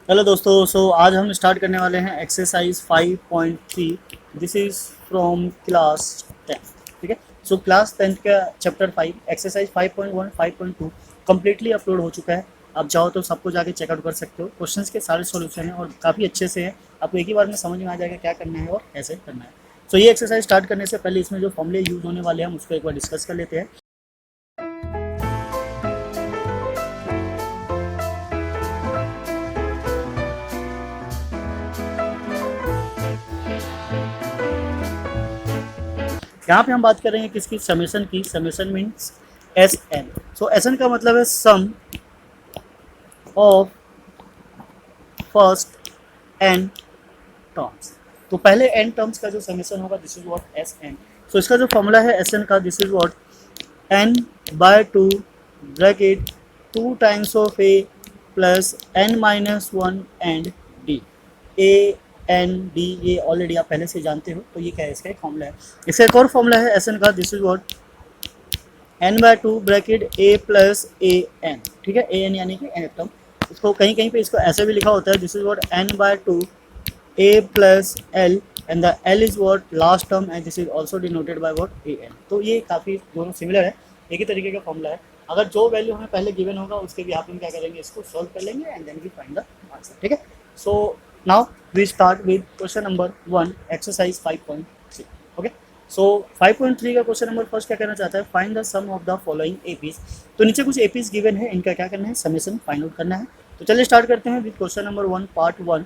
Hello दोस्तों, आज हम स्टार्ट करने वाले हैं exercise 5.3। This is from class 10। ठीक है। क्लास 10 का चैप्टर 5 एक्सरसाइज 5.1 5.2 कम्प्लीटली अपलोड हो चुका है। आप चाहो तो सबको जाके चेकआउट कर सकते हो। क्वेश्चंस के सारे सॉल्यूशन हैं और काफ़ी अच्छे से हैं। आपको एक ही बार में समझ में आ जाएगा क्या करना है और कैसे करना है। ये एक्सरसाइज स्टार्ट करने से पहले इसमें जो फॉर्मूले यूज़ होने वाले हैं हम उसको एक बार डिस्कस कर लेते हैं। यहाँ पे हम बात करेंगे किसकी, समेशन की। Summation means S N. S N का मतलब है sum of first N terms. तो पहले एन टर्म्स का जो समेशन होगा this is what S N. इसका जो फॉर्मूला है एस एन का this is what N by two bracket two times of A plus N minus one and D. A N D ये already आप पहले से जानते हो, तो ये क्या है, इसका एक फॉर्मूला है। इसका एक और फॉर्मूला है एस एन का this is what N by two bracket A plus A N. ठीक है, ए एन यानी कि एन टर्म। इसको कहीं कहीं पे इसको ऐसे भी लिखा होता है this is what N by to a plus l and the l is what last term and this is also denoted by what a n। तो ये काफ़ी दोनों सिमिलर है, एक ही तरीके का फॉर्मूला है। अगर जो वैल्यू हमें पहले गिवन होगा उसके भी हम क्या करेंगे, इसको सॉल्व कर लेंगे and then we find the answer. ठीक है। Now we start with question number 1 exercise 5.3। Okay. 5.3 का क्वेश्चन नंबर फर्स्ट क्या करना चाहता है, find the sum of the following APs. तो नीचे कुछ एपीज गिवन है, इनका क्या करना है, समेशन फाइंड आउट करना है। तो चलिए स्टार्ट करते हैं with question number 1 part 1।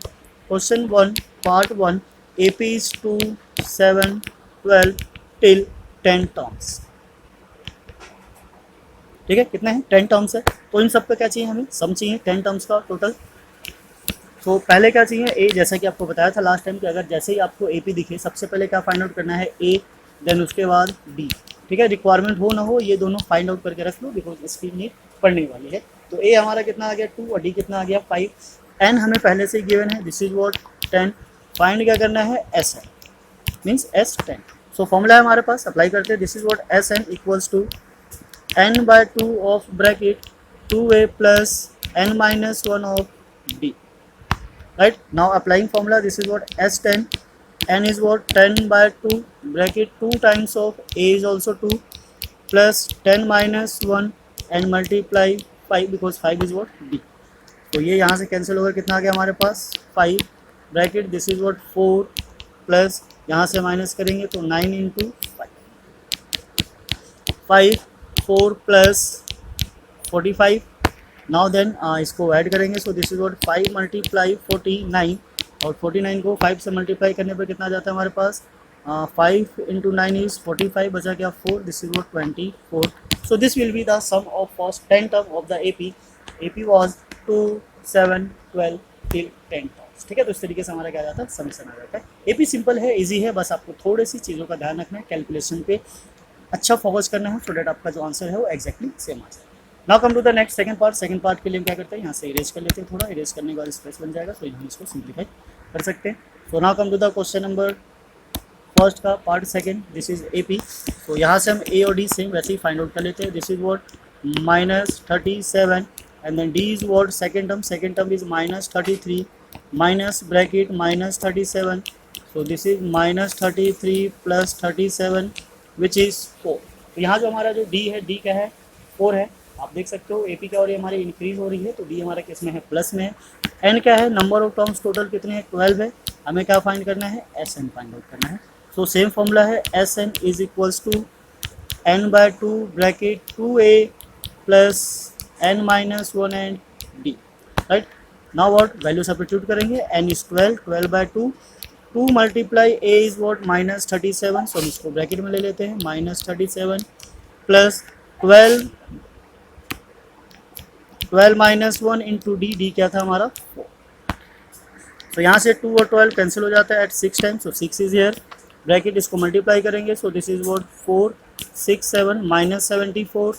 Question 1 part 1 AP is 2, 7, 12 till 10 terms. ठीक है, कितने हैं, 10 टर्म्स है। तो इन सब का क्या चाहिए, हमें सम चाहिए 10 टर्म्स का टोटल। पहले क्या चाहिए, ए, जैसा कि आपको बताया था लास्ट टाइम कि अगर जैसे ही आपको AP दिखे सबसे पहले क्या फाइंड आउट करना है, ए, देन उसके बाद डी। ठीक है, रिक्वायरमेंट हो ना हो ये दोनों फाइंड आउट करके रख लो बिकॉज इसकी नीड पढ़ने वाली है। तो ए हमारा कितना आ गया 2 और डी कितना आ गया 5। एन हमें पहले से गिवन है दिस इज वॉट 10। फाइंड क्या करना है, S N means S 10। Formula है हमारे पास, अप्लाई करते हैं this is what S N equals to N by two of bracket 2a plus N minus one of D. Right, now applying formula this is what S 10। n is what 10 by 2 bracket 2 times of a is also 2 plus 10 minus 1 and multiply 5 because 5 is what d। तो ये यहाँ से cancel होकर कितना आ गया हमारे पास 5 bracket this is what 4 plus यहाँ से माइनस करेंगे तो 9 इंटू 5 4 प्लस 45। नाउ देन इसको ऐड करेंगे so this is what 5 multiply 49 और 49 को 5 से मल्टीप्लाई करने पर कितना जाता है हमारे पास 5 इंटू 9 इज 45 बचा गया 4 this is what 24। So this will be the sum of first 10 term of the AP. AP was 2 7 12 till 10 terms. ठीक है, तो इस तरीके से हमारा क्या जाता है, समीशन आ जाता है। एपी सिंपल है, इजी है, बस आपको थोड़ी सी चीज़ों का ध्यान रखना है, कैलकुलेशन पे अच्छा फोकस करना है सो डेट आपका जो आंसर है वो एक्जैक्टली सेम आ जाए। Now come to the next second part. Second part के लिए हम क्या करते हैं, यहाँ से इरेज कर लेते हैं, थोड़ा इरेज करने के बाद स्पेस बन जाएगा तो हम इसको सिंप्लीफाई कर सकते हैं। So now come to the question number first का part second this is AP. तो यहाँ से हम ए और डी सेम वैसे ही फाइंड आउट कर लेते हैं this is what -37 and then D is what second term is -33 minus bracket -37 so this is -33 plus 37 which is 4। तो यहाँ जो हमारा जो डी है, डी क्या है 4 है, आप देख सकते हो एपी क्या हो रही है हमारी इंक्रीज हो रही है, तो डी हमारा किस में है, प्लस में है। एन क्या है, नंबर ऑफ टर्म्स टोटल कितने हैं 12 है, हमें क्या फाइंड करना है, एस एन फाइंड आउट करना है। सेम फॉर्मूला है S N is equals to N by two bracket 2a plus N minus one and D. Right, now what value substitute करेंगे, N is 12 by 2 2 multiply A is what -37 so इसको bracket में ले लेते हैं -37 plus 12 minus 1 into D, D क्या था हमारा 4। तो यहाँ से 2 और 12 कैंसिल हो जाता है at 6 times so 6 is here bracket, इसको मल्टीप्लाई करेंगे so this is what 4 6 7 -74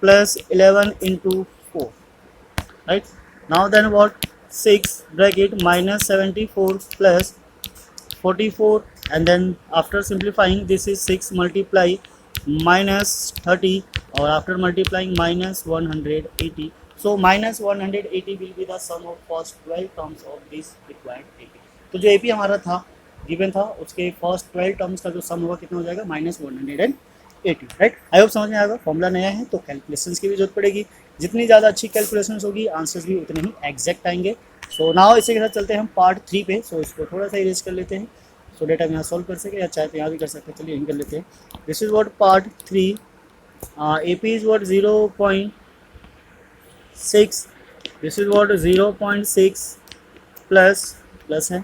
plus 11 into 4। Right, now then what 6 bracket -74 plus 44 and then after simplifying this is 6 multiply -30 और after multiplying -180 So minus 180 will be the sum of first 12 terms of this required AP. तो जो AP हमारा था given था उसके first 12 terms का जो sum होगा कितना हो जाएगा -180, राइट। आई होप समझ में आएगा। फॉर्मूला नया है तो कैलकुलेशंस की भी जरूरत पड़ेगी, जितनी ज़्यादा अच्छी कैलकुलेशंस होगी आंसर्स भी उतने ही एग्जैक्ट आएंगे। सो नाउ इसी के साथ चलते हैं हम पार्ट 3 पे। सो इसको थोड़ा सा इरेज कर लेते हैं सो डेट हम यहाँ सॉल्व कर सके, या चाहे तो यहाँ भी कर सकते हैं, चलिए यहीं कर लेते हैं। This is what part 3, AP is what 0.6, this is what 0.6 plus है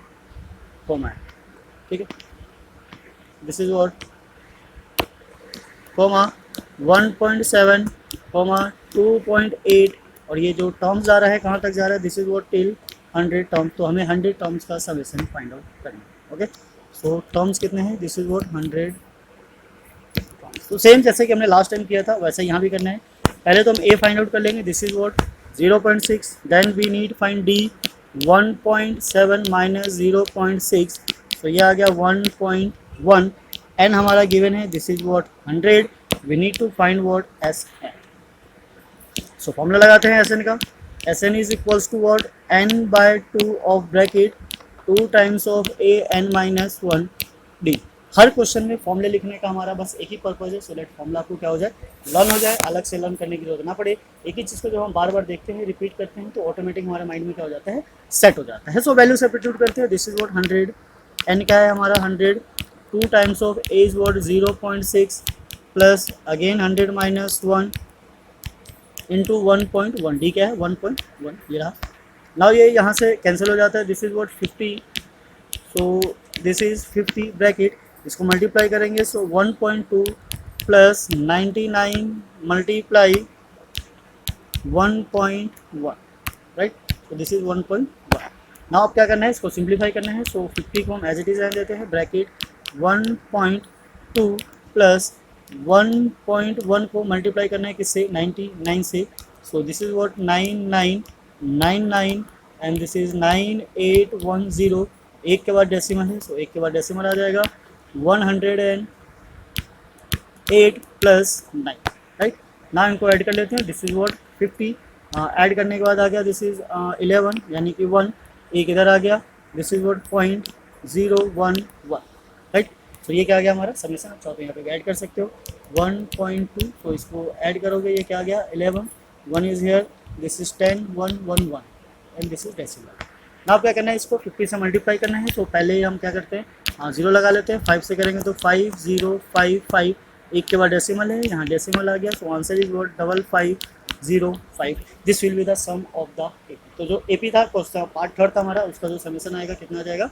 कॉमा है, ठीक है। This is what comma 1.7 comma 2.8, और ये जो टर्म्स जा रहा है कहाँ तक जा रहा है, this is what till 100 terms. तो हमें 100 टर्म्स का समेशन फाइंड आउट करना है, ओके। सो टर्म्स कितने हैं, दिस इज व्हाट 100 टर्म्स। तो सेम जैसे कि हमने लास्ट टाइम किया था वैसे यहाँ भी करना है। पहले तो हम ए फाइंड आउट कर लेंगे, this is what 0.6, then we need find D 1.7 minus 0.6, तो ये आ गया 1.1। एन हमारा गिवन है, this is what 100, we need to find what S N. So formula लगाते हैं एस एन का। S N is equals to what N by 2 of bracket 2 times of A N minus 1 D. हर question में फॉर्मूले लिखने का हमारा बस एक ही पर्पज है, सो लेट फॉर्मूला आपको क्या हो जाए, लर्न हो जाए, अलग से लर्न करने की जरूरत ना पड़े। एक ही चीज़ को जब हम बार बार देखते हैं, रिपीट करते हैं, तो ऑटोमेटिक हमारे माइंड में क्या हो जाता है, सेट हो जाता है। सो वैल्यू सब्स्टिट्यूट करते हैं, दिस इज व्हाट 100, एन क्या है हमारा 100, 2 times of A is what 0.6 plus again 100 minus 1 into 1.1, D क्या है 1.1, ये रहा। नाउ ये यहाँ से कैंसिल हो जाता है, this is what 50, so this is 50 bracket, इसको मल्टीप्लाई करेंगे, सो 1.2 प्लस 99 मल्टीप्लाई 1.1, राइट। तो दिस इज 1.1। नाउ अब क्या करना है, इसको सिंप्लीफाई करना है। सो 50 को हम एज इट इज रहने देते हैं, ब्रैकेट 1.2 प्लस 1.1 को मल्टीप्लाई करना है किससे, 99 से। सो this is what 9999 and this is 9810, एक के बाद डेसिमल है, सो एक के बाद डेसिमल आ जाएगा 108 प्लस 9, राइट। ना इनको ऐड कर लेते हैं, दिस इज व्हाट 50, ऐड करने के बाद आ गया दिस इज 11 यानी कि 1, एक इधर आ गया, दिस इज व्हाट 0.011, राइट। तो ये क्या आ गया हमारा समेशन। आप चाहो तो यहाँ पे ऐड कर सकते हो 1.2, तो इसको ऐड करोगे, ये क्या आ गया 11, 1 is here, this is 10 1 1 1 and this is decimal. ना क्या करना है, इसको 50 से मल्टीप्लाई करना है। तो पहले ही हम क्या करते हैं, 0 लगा लेते हैं, 5 से करेंगे तो 5055, एक के बाद डेसिमल है, यहाँ डेसिमल आ गया, so answer is what 5505। This will be the sum of the AP. तो जो एपी था पार्ट 3 था हमारा, उसका जो समेशन आएगा कितना आ जाएगा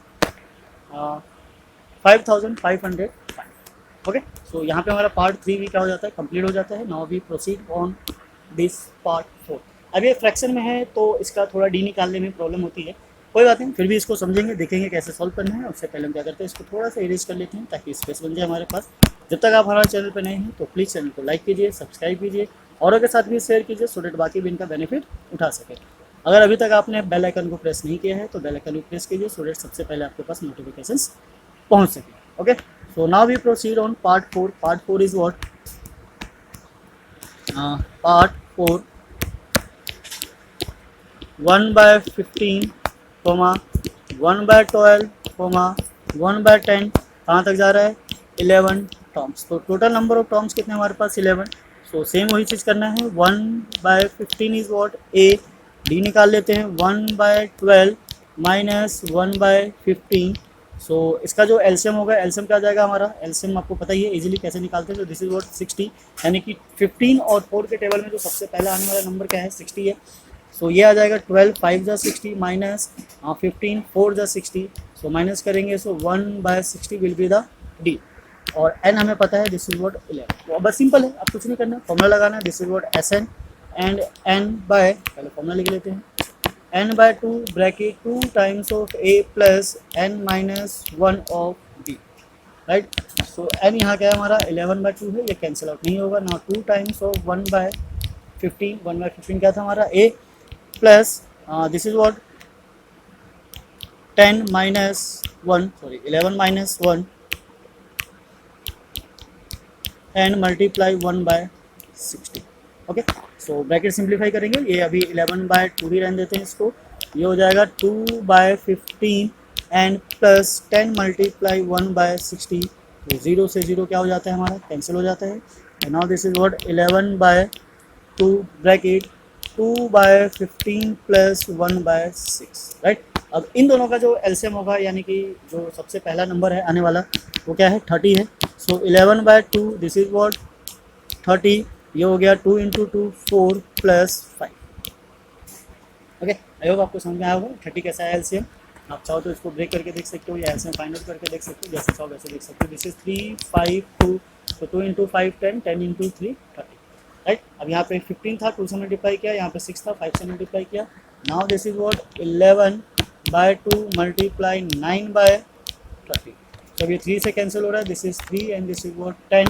5505, ओके। सो यहाँ पे हमारा पार्ट 3 भी क्या हो जाता है, कंप्लीट हो जाता है। Now we proceed on this part 4। अब ये फ्रैक्शन में है तो इसका थोड़ा डी निकालने में प्रॉब्लम होती है, कोई बात नहीं, फिर भी इसको समझेंगे, देखेंगे कैसे सॉल्व करना है। उससे पहले हम क्या करते हैं, इसको थोड़ा सा इरेज कर लेते हैं ताकि स्पेस बन जाए हमारे पास। जब तक आप हमारे चैनल पर नए हैं तो प्लीज़ चैनल को लाइक कीजिए, सब्सक्राइब कीजिए, औरों के साथ भी शेयर कीजिए, सो डेट बाकी भी इनका बेनिफिट उठा सके। अगर अभी तक आपने बेल आइकन को प्रेस नहीं किया है तो बेल आइकन को प्रेस कीजिए, सो डेट सबसे पहले आपके पास नोटिफिकेशंस पहुँच सके, okay. So now we proceed on part 4। Part 4 is what, part 4 1/15 1/12 1/10 कहाँ तक जा रहा है 11 टर्म्स। तो टोटल नंबर ऑफ टर्म्स कितने हमारे पास 11। सो सेम वही चीज़ करना है, 1/15 इज व्हाट ए, डी निकाल लेते हैं 1/12 माइनस 1/15। सो इसका जो एलसीएम होगा, एलसीएम क्या जाएगा हमारा, एलसीएम आपको पता ही है इजीली कैसे निकालते हैं। तो दिस इज व्हाट 60, यानी कि 15 और 4 के टेबल में जो सबसे पहला आने वाला नंबर क्या है 60 है। सो ये आ जाएगा 12 5 जा 60 माइनस 15 4 जा 60, सो माइनस करेंगे, सो 1/60 विल बी द डी, और एन हमें पता है दिस इज व्हाट 11। तो बस सिंपल है, अब कुछ नहीं करना, फॉर्मूला लगाना है, this is what S N and N by, पहले फॉर्मूला लिख लेते हैं, n by 2 bracket 2 times of a plus n minus 1 of b, right. So n यहाँ क्या है हमारा 11/2 है, ये कैंसिल आउट नहीं होगा ना, 2 टाइम्स ऑफ 1/15, 1/15 क्या था हमारा a plus this is what 10 minus 1, sorry 11 minus 1 and multiply 1/60, okay. So bracket simplify करेंगे, ये अभी 11/2 ही रहने देते हैं इसको, ये हो जाएगा 2/15 एंड प्लस 10 मल्टीप्लाई 1/60, तो 0 से 0 क्या हो जाता है हमारा, कैंसिल हो जाता है। Now this is what 11/2 bracket 2/15 plus 1/6, right. अब इन दोनों का जो एलसीएम होगा, यानी कि जो सबसे पहला नंबर है आने वाला, वो क्या है, 30 है। सो 11/2 दिस इज व्हाट 30, ये हो गया 2 × 2 4 प्लस 5। ओके, आई होप आपको समझ में आया होगा 30 कैसा है एलसीएम। आप चाहो तो इसको ब्रेक करके देख सकते हो या एलसीएम फाइंड आउट करके देख सकते हो, जैसे चाहो वैसे देख सकते हो। दिस इज 3 5 2, तो 2 × 5 10, 10 × 3 30, राइट। अब यहाँ पे 15 था, 2 से मल्टीप्लाई किया, यहाँ पे 6 था, 5 से मल्टीप्लाई किया। Now this is what 11/2 multiply 9/30, तो ये 3 से कैंसिल हो रहा है, this is 3 and this is what 10।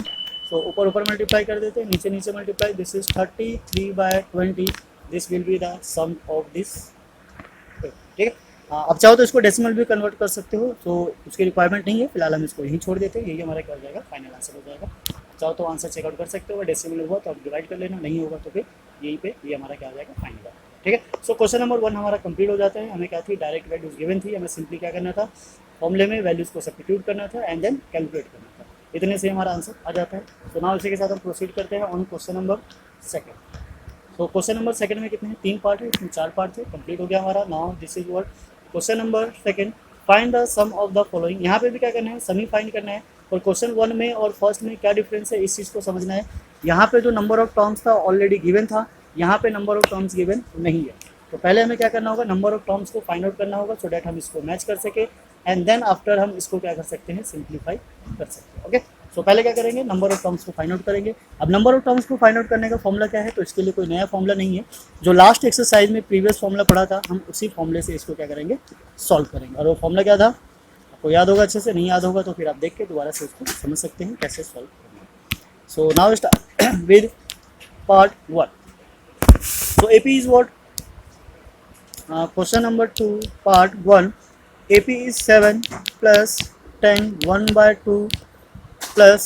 So ऊपर ऊपर मल्टीप्लाई कर देते हैं, नीचे नीचे multiply, this is 33/20, this will be the sum of this, ठीक है। अब चाहो तो इसको डेसिमल भी कन्वर्ट कर सकते हो, तो उसकी रिक्वायरमेंट नहीं है, फिलहाल हम इसको यहीं छोड़ देते हैं, यही हमारा क्या हो जाएगा, फाइनल आंसर हो जाएगा। चाहो तो आंसर चेकआउट कर सकते हो, डेसिमल हुआ तो आप डिवाइड कर लेना, नहीं होगा तो फिर यहीं पे ये हमारा क्या हो जाएगा, फाइनल है, ठीक है। सो क्वेश्चन नंबर 1 हमारा कंप्लीट हो जाता है। हमें क्या थी, डायरेक्ट वैल्यूज गिवन थी, हमें सिंपली क्या करना था, फॉर्मूले में वैल्यूज को सब्स्टिट्यूट करना था एंड देन कैलकुलेट करना था, इतने से हमारा आंसर आ जाता है। तो नाउ इसी के साथ हम प्रोसीड करते हैं ऑन क्वेश्चन नंबर 2। तो क्वेश्चन नंबर 2 में कितने हैं, 3 पार्ट है, इसमें 4 पार्ट थे, कंप्लीट हो गया हमारा। Now this is what question number 2, find the sum of the following. यहाँ पे भी क्या करना है, सम ही फाइंड करना है। और क्वेश्चन 1 में और फर्स्ट में क्या डिफरेंस है, इस चीज़ को समझना है। यहाँ पे जो नंबर ऑफ टर्म्स था ऑलरेडी गिवन था, यहाँ पे नंबर ऑफ टर्म्स गिवन नहीं है। तो पहले हमें क्या करना होगा, नंबर ऑफ टर्म्स को फाइंड आउट करना होगा, सो डैट हम इसको मैच कर सके एंड देन आफ्टर हम इसको क्या कर सकते हैं, सिंप्लीफाई कर सकते हैं। ओके, सो पहले क्या करेंगे, नंबर ऑफ टर्म्स को फाइंड आउट करेंगे। अब नंबर ऑफ टर्म्स को फाइंड आउट करने का फॉर्मूला क्या है, तो इसके लिए कोई नया फॉर्मूला नहीं है, जो लास्ट एक्सरसाइज में प्रीवियस फॉर्मूला पढ़ा था, हम उसी फॉर्मूले से इसको क्या करेंगे, सॉल्व करेंगे। और वो फॉर्मूला क्या था, आपको याद होगा अच्छे से, नहीं याद होगा तो फिर आप देख के दोबारा से उसको समझ सकते हैं कैसे सॉल्व करना है। So now start with part 1। So AP is what, question number 2 part 1, AP is 7 plus 10 1/2 plus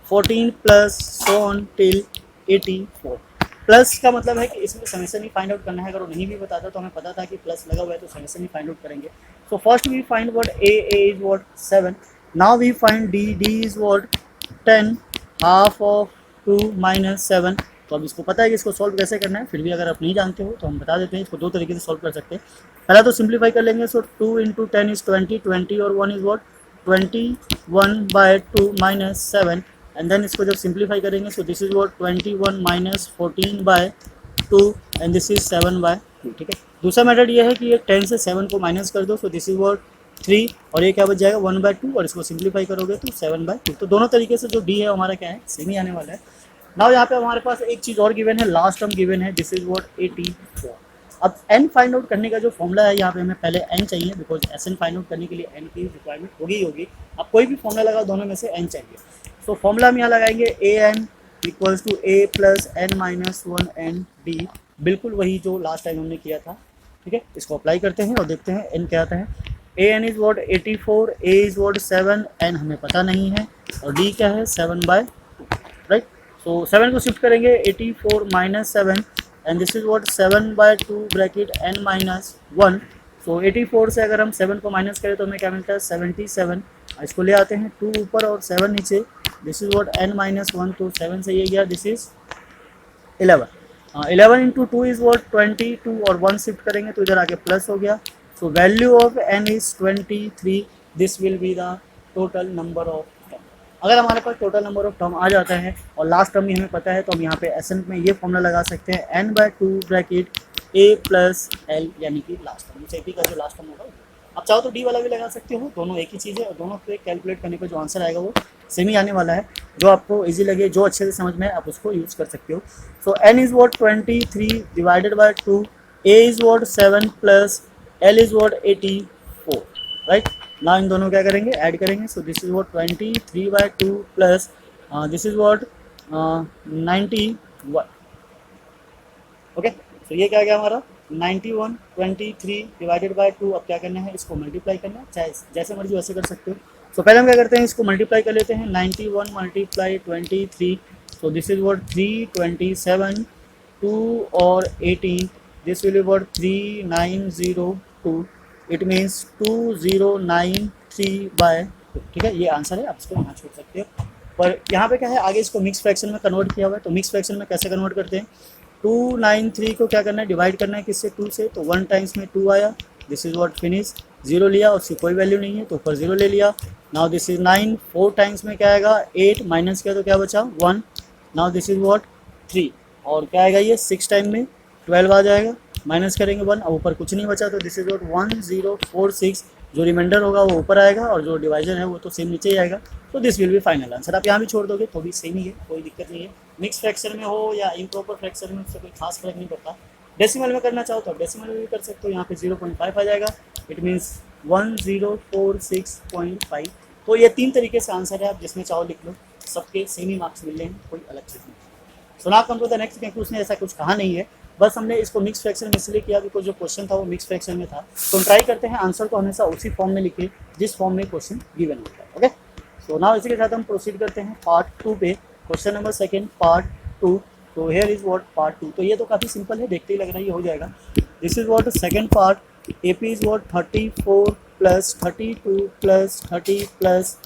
14 plus so on till 84। Plus का मतलब है कि इसमें समेशन ही फाइंड आउट करना है। अगर वो नहीं भी बताता तो हमें पता था कि प्लस लगा हुआ है, तो समेशन ही फाइंड आउट करेंगे। So first we find what A is what 7, now we find D is what 10 half of 2 - 7। तो अब इसको पता है कि इसको सॉल्व कैसे करना है, फिर भी अगर आप नहीं जानते हो तो हम बता देते हैं, इसको 2 तरीके से सॉल्व कर सकते हैं। पहला तो सिंप्लीफाई कर लेंगे, सो 2 × 10 इज 20, 20 और 1 इज व्हाट 21/2 - 7 एंड देन इसको जब सिंप्लीफाई करेंगे, so this is what 21 - 14/2 and this is 7/2, ठीक है। दूसरा मेथड ये है कि ये 10 से 7 को माइनस कर दो, सो दिस इज व्हाट 3 और ये क्या बच जाएगा 1/2 और इसको सिंप्लीफाई करोगे तो 7/2। तो दोनों तरीके से जो डी है हमारा क्या है, सेम ही आने वाला है। नाउ यहाँ पे हमारे पास एक चीज़ और गिवन है, लास्ट टर्म गिवन है, दिस इज व्हाट 84। अब एन फाइंड आउट करने का जो फॉर्मूला है, यहाँ पे हमें पहले एन चाहिए, because S N find out करने के लिए एन की रिक्वायरमेंट होगी ही होगी। अब कोई भी फॉर्मूला लगाओ, दोनों में से एन चाहिए। सो फॉर्मूला हम यहाँ लगाएंगे A N equals to A plus N minus 1 N D, बिल्कुल वही जो लास्ट टाइम हमने किया था, ठीक है। इसको अप्लाई करते हैं और देखते हैं एन क्या आता है। A N is what 84, A is what 7, N हमें पता नहीं है और डी क्या है 7/2, राइट। सो 7 को शिफ्ट करेंगे 84 - 7 and this is what 7/2 bracket n - 1। सो 84 से अगर हम 7 को माइनस करें तो हमें क्या मिलता है 77। इसको ले आते हैं 2 ऊपर और 7 नीचे, दिस इज वॉट n - 1, तो 7 से ये गया, दिस इज 11। 11 × 2 इज वॉट 22 और 1 शिफ्ट करेंगे तो इधर आके प्लस हो गया। So value of n is 23, this will be the total number of term. अगर हमारे पास टोटल नंबर ऑफ टर्म आ जाता है और लास्ट टर्म भी हमें पता है, तो हम यहाँ पे एसन में ये फॉर्मूला लगा सकते हैं n/2 bracket a plus l, यानी कि लास्ट टर्म, जैसे का जो लास्ट टर्म होगा। आप चाहो तो डी वाला भी लगा सकते हो, दोनों एक ही चीज़ है और दोनों पे कैलकुलेट करने पर जो आंसर आएगा वो सेम ही आने वाला है। जो आपको इजी लगे, जो अच्छे से समझ में आप उसको यूज़ कर सकते हो। So n is what 23 divided by 2, a is what 7 plus l is what 84, right. ना इन दोनों क्या करेंगे, ऐड करेंगे। So this is what 23/2 plus this is what 91, okay. सो ये क्या गया हमारा 91, 23 डिवाइडेड बाय 2। अब क्या करना है, इसको मल्टीप्लाई करना है, चाहे जैसे मर्जी वैसे कर सकते हो। सो पहले हम क्या करते हैं, इसको मल्टीप्लाई कर लेते हैं, 91 × 23 So this is what 327, 2 or 18. This will be what 3902. It means 2093 by 2. ठीक है, ये आंसर है, आप इसको यहाँ छोड़ सकते हो। पर यहाँ पे क्या है, आगे इसको मिक्स फ्रैक्शन में कन्वर्ट किया हुआ है। तो मिक्स फ्रैक्शन में कैसे कन्वर्ट करते हैं, 293 को क्या करना है, डिवाइड करना है किससे, 2 से। तो 1 टाइम्स में 2 आया, दिस इज व्हाट फिनिश। 0 लिया, उसकी कोई वैल्यू नहीं है तो ऊपर 0 ले लिया। नाउ दिस इज 9, 4 टाइम्स में क्या आएगा, 8 माइनस किया तो क्या बचा 1। नाउ दिस इज व्हाट 3, और क्या आएगा ये 6 टाइम में 12 आ जाएगा, माइनस करेंगे 1, अब ऊपर कुछ नहीं बचा तो दिस इज व्हाट 1046। जो रिमाइंडर होगा वो ऊपर आएगा और जो डिवाइजन है वो तो सेम नीचे ही आएगा। तो this will B final answer. आप यहाँ भी छोड़ दोगे तो भी सेम ही है, कोई दिक्कत नहीं है। मिक्स फ्रैक्शन में हो या इम्प्रॉपर फ्रैक्शन में उससे कोई खास फर्क नहीं पड़ता। डेसिमल में करना चाहो तो डेसिमल में भी कर सकते हो, यहाँ पे 0.5 आ जाएगा, इट मीन्स 1046.5। तो ये 3 तरीके से आंसर है, आप जिसमें चाहो लिख लो, सबके सेम ही मार्क्स मिल रहे हैं, कोई अलग चीज़ नहीं। So now come to the next, क्योंकि उसने ऐसा कुछ कहा नहीं है, बस हमने इसको मिक्स फ्रैक्शन में इसलिए किया बिकॉज जो क्वेश्चन था वो मिक्स फ्रैक्शन में था। तो हम ट्राई करते हैं आंसर को हमेशा उसी फॉर्म में लिखे जिस फॉर्म में क्वेश्चन गिवन होता है। ओके, सो नाउ इसी के साथ हम प्रोसीड करते हैं पार्ट 2 पे, क्वेश्चन नंबर 2 पार्ट 2। तो हेयर इज व्हाट पार्ट 2। तो ये तो काफ़ी सिंपल है, देखते ही लग रहा है ये हो जाएगा। This is what second part, AP is what 34 plus 32 plus 30 plus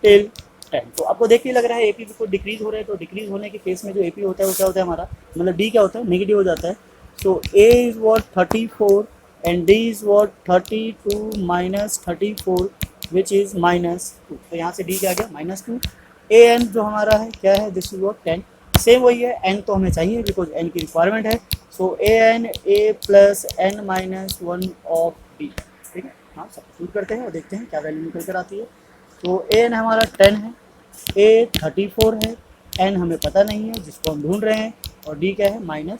till 10। तो आपको देख के लग रहा है एपी को डिक्रीज हो रहा है, तो डिक्रीज होने के केस में जो एपी होता है वो क्या होता है हमारा, मतलब डी क्या होता है, नेगेटिव हो जाता है। So A is what 34 and D is what 32 minus 34 which is -2। तो यहाँ से डी क्या आ गया -2। ए एन जो हमारा है क्या है, दिस इज व्हाट 10, सेम वही है, एन तो हमें चाहिए बिकॉज एन की रिक्वायरमेंट है। So A N A plus N minus 1 of D. ठीक है, हाँ सब्स्टिट्यूट करते हैं और देखते हैं क्या वैल्यू निकल कर आती है। तो ए एन हमारा 10 है, ए 34 है, एन हमें पता नहीं है जिसको हम ढूंढ रहे हैं, और डी क्या है -2 है।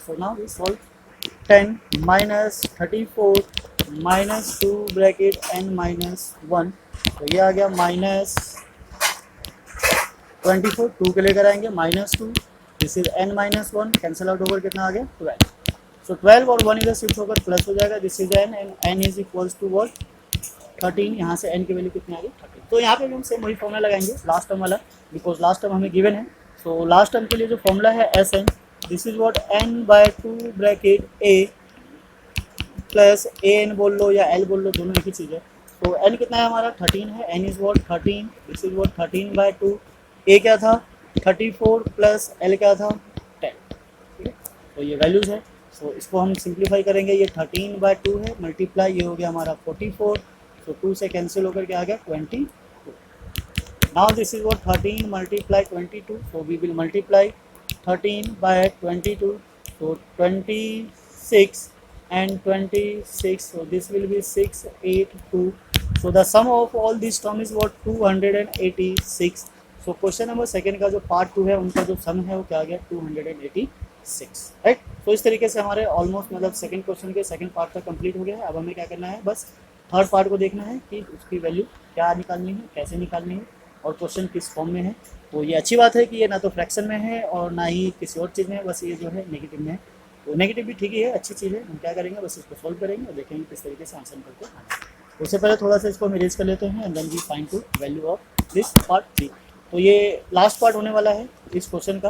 So now we solve 10 minus 34 -2 bracket N -1। तो ये आ गया -24, 2 के लेकर आएंगे -2, this is n -1, cancel out होकर कितना आ गया 12। सो 12 और 1 इधर शिफ्ट होकर प्लस हो जाएगा, this is n and n is equals to what 13। यहाँ से n की वैल्यू कितनी आ गई 13। तो यहाँ पे भी हम सेम वही फॉर्मूला लगाएंगे लास्ट टर्म वाला, बिकॉज लास्ट टर्म हमें गिवन है। सो लास्ट टर्म के लिए जो फॉर्मूला है Sn, this is what n/2 bracket a plus an बोल लो या l बोल लो, दोनों एक ही चीज़ है। तो n कितना है हमारा 13 है, n is what 13, this is what 13/2। a क्या था 34 प्लस l क्या था 10। ठीक है, तो ये वैल्यूज़ है। सो इसको हम सिंप्लीफाई करेंगे, ये 13/2 है, मल्टीप्लाई ये हो गया हमारा 44। तो 2 से कैंसिल होकर के आ गया 22। Now this is what 13 multiply 22, so we will multiply 13/22, so 26 and 26, so this will be 682. So the sum of all these term is what 286. So question number 2 का जो पार्ट 2 है उनका जो सम है वो क्या आ गया 286, राइट। तो इस तरीके से हमारे ऑलमोस्ट मतलब सेकंड क्वेश्चन के सेकंड पार्ट का कंप्लीट हो गया है। अब हमें क्या करना है, बस थर्ड पार्ट को देखना है कि उसकी वैल्यू क्या निकालनी है, कैसे निकालनी है और क्वेश्चन किस फॉर्म में है। तो ये अच्छी बात है कि ये ना तो फ्रैक्शन में है और ना ही किसी और चीज़ में है, बस ये जो है नेगेटिव में है। तो नेगेटिव भी ठीक ही है, अच्छी चीज़ है। हम क्या करेंगे, बस इसको सॉल्व करेंगे और देखेंगे किस तरीके से आंसर करके आना है। उससे पहले थोड़ा सा इसको हम इरेज कर लेते हैं and then we find to value of this part 3। तो ये लास्ट पार्ट होने वाला है इस क्वेश्चन का,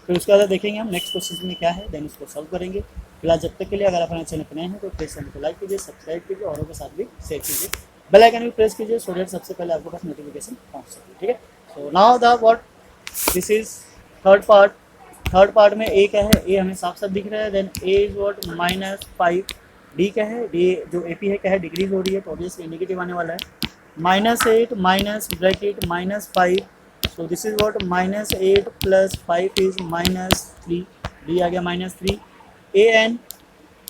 फिर उसके बाद देखेंगे हम नेक्स्ट क्वेश्चन में क्या है, देन उसको सॉल्व करेंगे। फिलहाल जब तक के लिए अगर आप हमारे चैनल पर नए हैं तो प्लीज़ चैनल को लाइक कीजिए, सब्सक्राइब कीजिए, औरों के साथ भी शेयर कीजिए, बेल आइकन भी प्रेस कीजिए सो दैट सबसे पहले आपके पास नोटिफिकेशन पहुंच सके। ठीक है, so now the what this is third part. Third part में ए क्या है, ए हमें साफ साफ दिख रहा है। Then A is what -5, D क्या है, डी जो ए पी है क्या है, डिक्रीज हो रही है तो ऑब्वियसली नेगेटिव आने वाला है। -8 minus bracket -5, so this is what -8 plus 5 is -3, D आ गया -3। A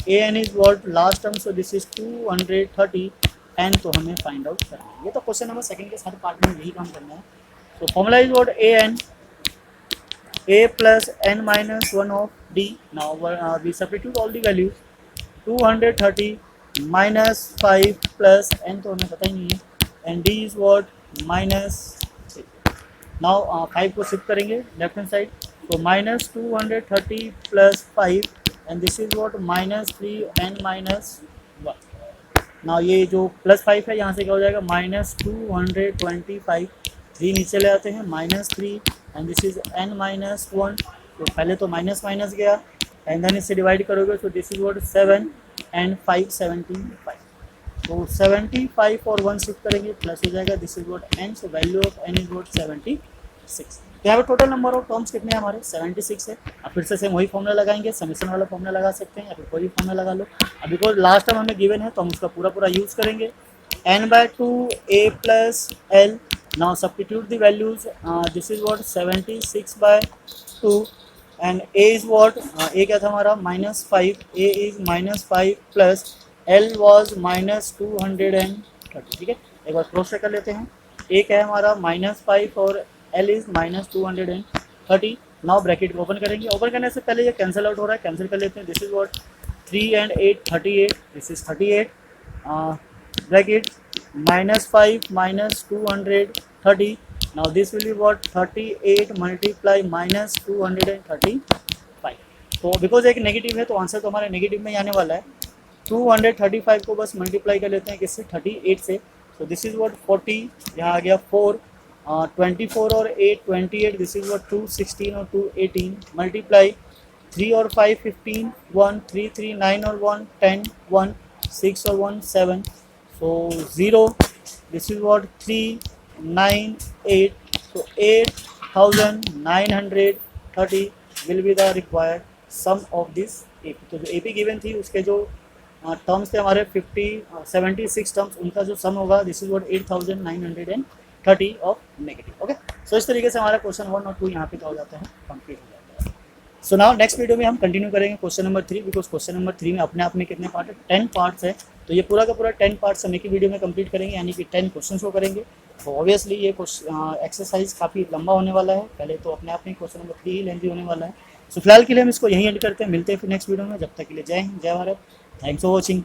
N is what last term, so this is 230, N तो हमें फाइंड आउट करना है। ये तो क्वेश्चन नंबर 2 के सारे पार्ट में यही काम करना है। So formula is what a plus n minus 1 of d. Now we substitute all the values, 230 minus 5 plus n तो हमें पता ही नहीं है, and d is what -6. Now 5 को शिफ्ट करेंगे लेफ्ट हैंड साइड, तो -230 plus 5 and this is what -3n minus 1. Now ये जो +5 है यहाँ से क्या हो जाएगा -225, 3 नीचे ले आते हैं -3 and this is n minus 1, तो पहले तो माइनस माइनस गया एंड देन इससे डिवाइड करोगे, सो दिस इज व्हाट 7 एंड 5 75, तो 75 और 1 शिफ्ट करेंगे प्लस हो जाएगा, this is what n, so value of n is what 76। तो यहाँ पे टोटल नंबर ऑफ टर्म्स कितने हैं हमारे 76 है। अब फिर से सेम वही फॉर्मूला लगाएंगे, समीशन वाला फॉर्मूला लगा सकते हैं या फिर कोई भी फॉर्मूला लगा लो। अब बिकॉज लास्ट टाइम हमें गिवन है तो हम उसका पूरा पूरा यूज़ करेंगे। n/2 a plus l, now substitute the values, this is what 76/2 and a is what, a क्या था हमारा -5, a is -5 plus l was -230, ठीक है। एक बार क्रॉस चेक कर लेते हैं, a क्या है हमारा -5 और l इज -230। नाउ ब्रैकेट को ओपन करेंगे, ओपन करने से पहले ये कैंसिल आउट हो रहा है, कैंसिल कर लेते हैं। This is what 3 and 8 38, this is 38, bracket -5 -230, now this will be what 38 multiply -235। तो बिकॉज एक नेगेटिव है तो आंसर तो हमारे नेगेटिव में ही आने वाला है। 235 को बस मल्टीप्लाई कर लेते हैं किससे 38 से, सो दिस इज व्हाट 40, यहाँ आ गया 4, 24 और 8 28, दिस इज व्हाट 2 16 और 2 18, मल्टीप्लाई 3 और 5 15, 1 3 3 9 और 1 10, 1 6 और 1 7, so 0, this is what 398, so 8930 will be the required sum of this AP। तो जो AP गिवन थी उसके जो टर्म्स थे हमारे 76 टर्म्स, उनका जो सम होगा this is what 8930 of negative. Okay, so इस तरीके से हमारा क्वेश्चन 1 और 2 यहाँ पे क्या हो जाता है, कंप्लीट हो जाता है। सो नाउ नेक्स्ट वीडियो में हम कंटिन्यू करेंगे question number 3, because question number 3 में अपने आप में कितने पार्ट है 10 पार्ट्स है, तो ये पूरा का पूरा 10 पार्ट्स हम एक ही वीडियो में कंप्लीट करेंगे, यानी कि 10 क्वेश्चन को करेंगे। तो ऑब्वियसली ये एक्सरसाइज काफ़ी लंबा होने वाला है, पहले तो अपने आप में क्वेश्चन नंबर 3 ही लेंथी होने वाला है। सो फिलहाल के लिए हम इसको यहीं एंड करते हैं, मिलते हैं फिर नेक्स्ट वीडियो में, जब तक के लिए जय हिंद जय भारत, थैंक्स फॉर वॉचिंग।